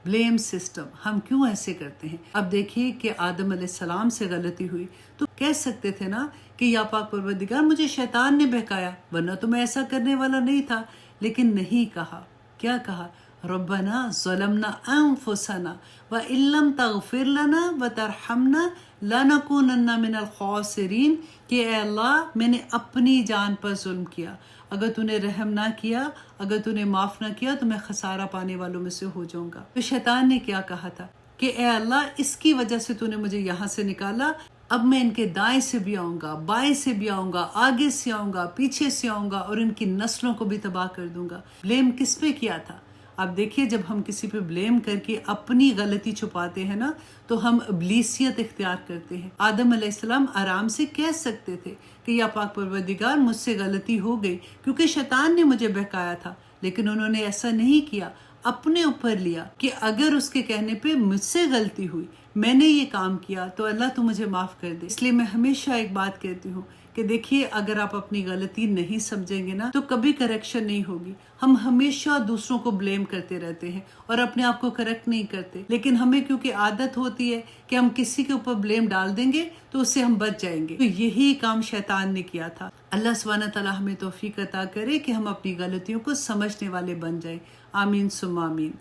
Blame system, ہم کیوں ایسے کرتے ہیں؟ اب دیکھیے کہ آدم علیہ السلام سے غلطی ہوئی تو کہہ سکتے تھے نا کہ یا پاک پروردگار مجھے شیطان نے بہکایا، ورنہ تو میں ایسا کرنے والا نہیں تھا، لیکن نہیں کہا۔ کیا کہا؟ ربنا ظلمنا انفسنا وان لم تغفر لنا وترحمنا لنکونن من الخاسرین، کہ اے اللہ میں نے اپنی جان پر ظلم کیا، اگر تو نے رحم نہ کیا، اگر تو نے معاف نہ کیا تو میں خسارہ پانے والوں میں سے ہو جاؤں گا۔ تو شیطان نے کیا کہا تھا کہ اے اللہ اس کی وجہ سے تو نے مجھے یہاں سے نکالا، اب میں ان کے دائیں سے بھی آؤں گا، بائیں سے بھی آؤں گا، آگے سے آؤں گا، پیچھے سے آؤں گا اور ان کی نسلوں کو بھی تباہ کر دوں گا۔ بلیم کس پہ کیا تھا؟ اب دیکھیے جب ہم کسی پہ بلیم کر کے اپنی غلطی چھپاتے ہیں نا تو ہم ابلیسیت اختیار کرتے ہیں۔ آدم علیہ السلام آرام سے کہہ سکتے تھے کہ یا پاک پروردگار مجھ سے غلطی ہو گئی کیونکہ شیطان نے مجھے بہکایا تھا، لیکن انہوں نے ایسا نہیں کیا، اپنے اوپر لیا کہ اگر اس کے کہنے پہ مجھ سے غلطی ہوئی، میں نے یہ کام کیا تو اللہ تو مجھے معاف کر دے۔ اس لیے میں ہمیشہ ایک بات کہتی ہوں کہ دیکھیے اگر آپ اپنی غلطی نہیں سمجھیں گے نا تو کبھی کریکشن نہیں ہوگی۔ ہم ہمیشہ دوسروں کو بلیم کرتے رہتے ہیں اور اپنے آپ کو کریکٹ نہیں کرتے، لیکن ہمیں کیونکہ عادت ہوتی ہے کہ ہم کسی کے اوپر بلیم ڈال دیں گے تو اس سے ہم بچ جائیں گے۔ تو یہی کام شیطان نے کیا تھا۔ اللہ سبحانہ تعالیٰ ہمیں توفیق عطا کرے کہ ہم اپنی غلطیوں کو سمجھنے والے بن جائیں۔ آمین ثم آمین۔